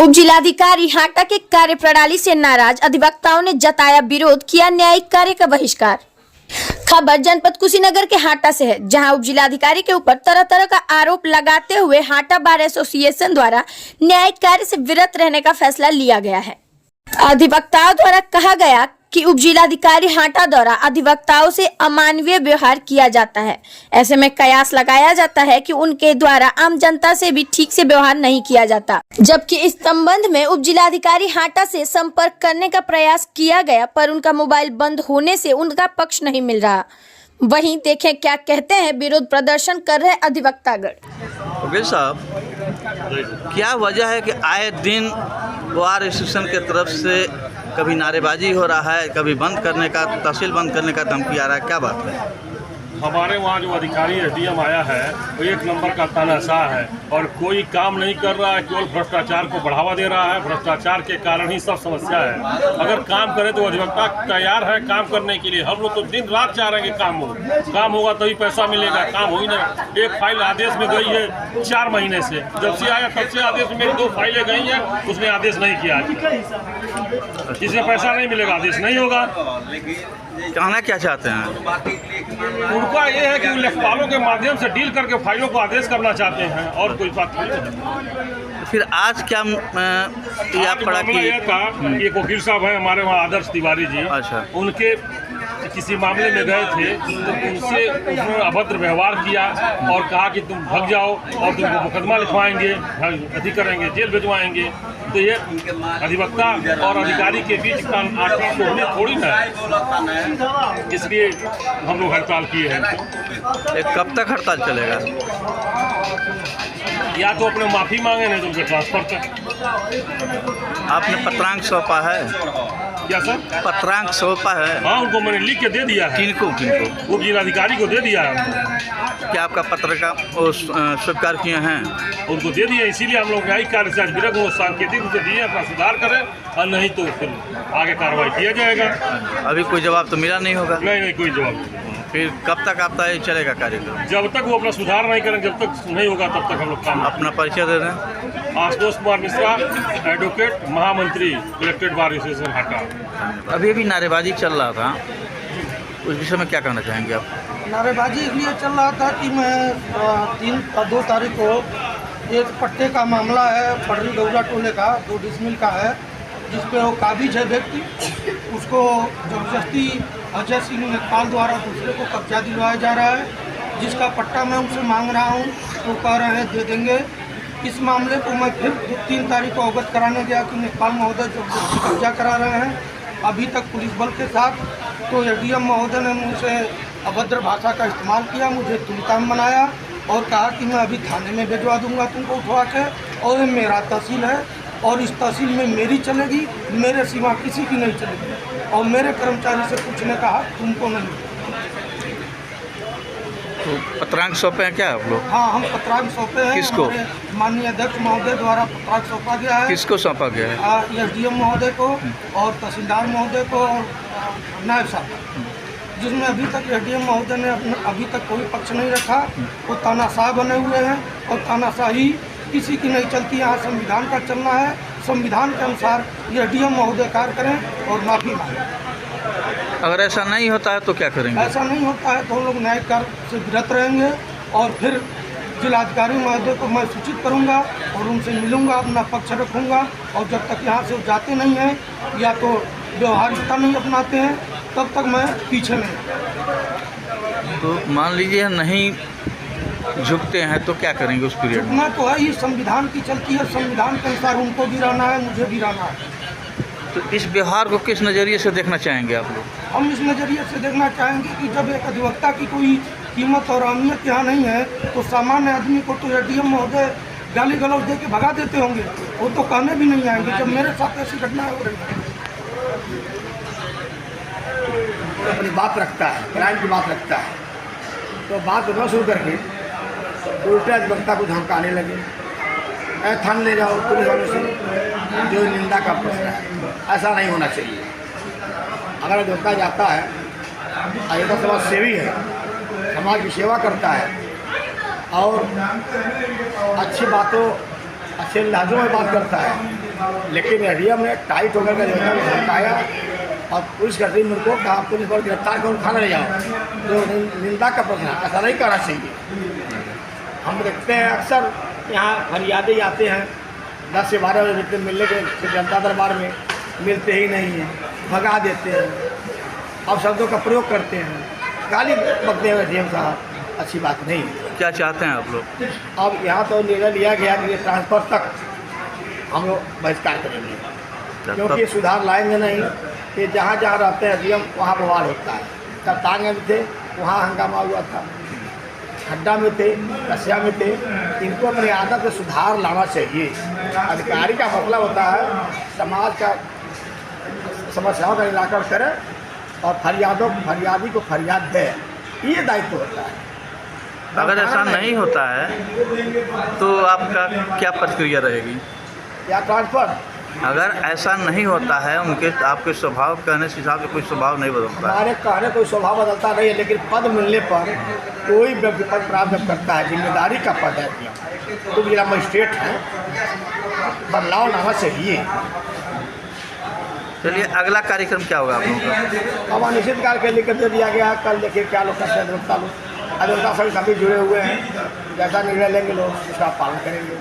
उप जिलाधिकारी हाटा के कार्यप्रणाली से नाराज अधिवक्ताओं ने जताया विरोध, किया न्यायिक कार्य का बहिष्कार। खबर जनपद कुशीनगर के हाटा से है, जहां उप जिलाधिकारी के ऊपर तरह तरह का आरोप लगाते हुए हाटा बार एसोसिएशन द्वारा न्यायिक कार्य से विरत रहने का फैसला लिया गया है। अधिवक्ताओं द्वारा कहा गया कि उप जिलाधिकारी हाटा द्वारा अधिवक्ताओं से अमानवीय व्यवहार किया जाता है। ऐसे में कयास लगाया जाता है कि उनके द्वारा आम जनता से भी ठीक से व्यवहार नहीं किया जाता, जबकि इस संबंध में उप जिलाधिकारी हाटा से संपर्क करने का प्रयास किया गया, पर उनका मोबाइल बंद होने से उनका पक्ष नहीं मिल रहा। वहीं देखें क्या कहते हैं विरोध प्रदर्शन कर रहे अधिवक्तागण। वकील साहब, क्या वजह है कि आए दिन बार एसोसिएशन के तरफ से कभी नारेबाजी हो रहा है, कभी बंद करने का, तहसील बंद करने का धमकी आ रहा है, क्या बात है? हमारे वहाँ जो अधिकारी एसडीएम आया है वो एक नंबर का तानाशाह है और कोई काम नहीं कर रहा है, केवल भ्रष्टाचार को बढ़ावा दे रहा है। भ्रष्टाचार के कारण ही सब समस्या है। अगर काम करे तो अधिवक्ता तैयार है काम करने के लिए। हम लोग तो दिन रात चाह रहे हैं कि काम होगा तभी पैसा मिलेगा। काम हो ही नहीं। एक फाइल आदेश में गई है 4 महीने से, जब से आया तब से आदेश में मेरी 2 फाइलें गई हैं, उसने आदेश नहीं किया। इसमें पैसा नहीं मिलेगा, आदेश नहीं होगा। कहना क्या चाहते हैं? उनका ये है कि वो लेखपालों के माध्यम से डील करके फाइलों को आदेश करना चाहते हैं और कोई बात नहीं। फिर आज क्या आप पड़ा कि ये था कि एक वकील साहब हैं हमारे वहाँ, आदर्श तिवारी जी। अच्छा। उनके किसी मामले में गए थे तो उनसे उन्होंने अभद्र व्यवहार किया और कहा कि तुम भाग जाओ और तुमको मुकदमा लिखवाएंगे, अति करेंगे, जेल भिजवाएंगे। तो ये अधिवक्ता और अधिकारी के बीच का आर्थिक होने थोड़ी ना है, इसलिए हम लोग हड़ताल किए हैं। कब तक हड़ताल चलेगा? या तो अपने माफ़ी मांगे, नहीं तो उनके ट्रांसफर तक। आपने पत्रांक सौंपा है? क्या सर? पत्रांक सौंपा है? हाँ, उनको मैंने लिख के दे दिया है। किनको? उप जिलाधिकारी को दे दिया है। क्या आपका पत्र का स्वीकार किए हैं? उनको दे दिए, इसीलिए हम लोग न्यायिक कार्य से आज विरत हुए, सांकेतिक रूप से दिए, अपना सुधार करें और नहीं तो फिर आगे कार्रवाई किया जाएगा। अभी कोई जवाब तो मिला नहीं होगा? नहीं, कोई जवाब नहीं। फिर कब तक आपका ये चलेगा कार्यक्रम? जब तक वो अपना सुधार नहीं करें, जब तक नहीं होगा तब तक हम लोग काम। अपना परिचय दे दें। आशुतोष कुमार मिश्रा, एडवोकेट, महामंत्री, इलेक्टेड बार एसोसिएशन हाटा। अभी नारेबाजी चल रहा था, उस विषय में क्या कहना चाहेंगे आप? नारेबाजी इसलिए चल रहा था कि मैं 2 तारीख को एक पट्टे का मामला है, पटरी डौरा टोले का, 2 डिसमिल का है, जिसपे वो काबिज है व्यक्ति, उसको जबरदस्ती अजय सिंह नेपाल द्वारा दूसरे को कब्जा दिलवाया जा रहा है, जिसका पट्टा मैं उनसे मांग रहा हूँ, वो कह रहे हैं दे देंगे। इस मामले को मैं फिर 3 तारीख को अवगत कराने गया कि नेपाल महोदय जबरदस्ती कब्जा करा रहे हैं अभी तक पुलिस बल के साथ। तो एसडीएम महोदय ने मुझसे अभद्र भाषा का इस्तेमाल किया, मुझे तुलकाम बनाया और कहा कि मैं अभी थाने में भिजवा दूंगा तुमको उठवा के, और ये मेरा तहसील है और इस तहसील में मेरी चलेगी, मेरे सिवा किसी की नहीं चलेगी, और मेरे कर्मचारी से पूछने का हक तुमको नहीं। तो पत्रांक सौंपे हैं क्या आप लोग? हाँ, हम पत्रांक सौंपे हैं। किसको? माननीय अध्यक्ष महोदय द्वारा पत्रांक सौंपा गया है। किसको सौंपा गया है? एसडीएम महोदय को और तहसीलदार महोदय को और नायब साहब, जिसमें अभी तक एसडीएम महोदय ने अभी तक कोई पक्ष नहीं रखा। वो तानाशाह बने हुए हैं और तानाशाही किसी की नहीं चलती। यहाँ संविधान का चलना है, संविधान के अनुसार एसडीएम महोदय कार्य करें और माफ़ी मांगें। अगर ऐसा नहीं होता है तो क्या करेंगे? ऐसा नहीं होता है तो हम लोग न्यायिक कार्य से विरत रहेंगे और फिर जिलाधिकारी महोदय को मैं सूचित करूंगा और उनसे मिलूंगा, अपना पक्ष रखूंगा। और जब तक यहाँ से जाते नहीं हैं या तो व्यवहारिकता नहीं अपनाते हैं, तब तक मैं पीछे नहीं। तो मान लीजिए नहीं झुकते हैं तो क्या करेंगे उस पीरियड में? झुकना तो है ही, संविधान की चलती है, संविधान के अनुसार उनको भी रहना है, मुझे भी रहना है। तो इस व्यवहार को किस नज़रिए से देखना चाहेंगे आप लोग? हम इस नज़रिए से देखना चाहेंगे कि जब एक अधिवक्ता की कोई कीमत और अहमियत यहाँ नहीं है तो सामान्य आदमी को तो एसडीएम महोदय गाली गलौज दे के भगा देते होंगे, वो तो कहने भी नहीं आएंगे जब मेरे साथ ऐसी घटना हो रही है। अपनी बात रखता है, क्राइम की बात रखता है, तो बात न शुरू करके उल्टा अधिवक्ता को धमकाने लगे, थाने ले जाओ पुलिस वालों से, जो निंदा का प्रश्न है। ऐसा नहीं होना चाहिए। अगर अधिवक्ता जाता है, अधिवक्ता समाज सेवी है, समाज की सेवा करता है और अच्छी बातों अच्छे लहजों में बात करता है, लेकिन एडीएम ने टाइट होकर के जो है धमकाया और पुलिस का टीम उनको कहा पुलिस पर गिरफ्तार कर थाना ले जाओ। जो निंदा का प्रश्न है, ऐसा नहीं करना चाहिए। हम देखते हैं अक्सर यहाँ फरियादी आते हैं 10 से 12 बजे मिलते मिलने के फिर जनता दरबार में मिलते ही नहीं हैं, भगा देते हैं और शब्दों का प्रयोग करते हैं, गाली बकते हैं डीएम साहब। अच्छी बात नहीं है। क्या चाहते हैं आप लोग? अब यहाँ तो निर्णय लिया गया कि ये ट्रांसफ़र तक हम लोग बहिष्कार करेंगे, क्योंकि सुधार लाएंगे नहीं। कि जहाँ जहाँ रहते हैं डीएम वहाँ बवाल होता है। करतांग में थे वहाँ हंगामा हुआ था, खड्डा में थे, कसिया में थे। इनको अपनी आदत में सुधार लाना चाहिए। अधिकारी का मतलब होता है समाज का समस्याओं का निराकरण करें और फरियादी को फरियाद दे, ये दायित्व होता है। अगर ऐसा नहीं होता है तो आपका क्या प्रतिक्रिया रहेगी? या ट्रांसफ़र अगर ऐसा नहीं होता है, उनके आपके स्वभाव कहने से हिसाब से कोई स्वभाव नहीं बदलता है। हमारे कहने कोई स्वभाव बदलता नहीं है, लेकिन पद मिलने पर कोई व्यक्ति पद प्राप्त जब करता है, जिम्मेदारी का पद है तो जिला मजिस्ट्रेट है, बदलाव लाना चाहिए। चलिए, अगला कार्यक्रम क्या होगा आप लोगों का? अब अनिश्चित काल के लिए दे दिया गया। कल देखिए क्या लोग करते हैं। अधिवक्ता सभी जुड़े हुए हैं, जैसा निर्णय लेंगे लोग उसका पालन करेंगे।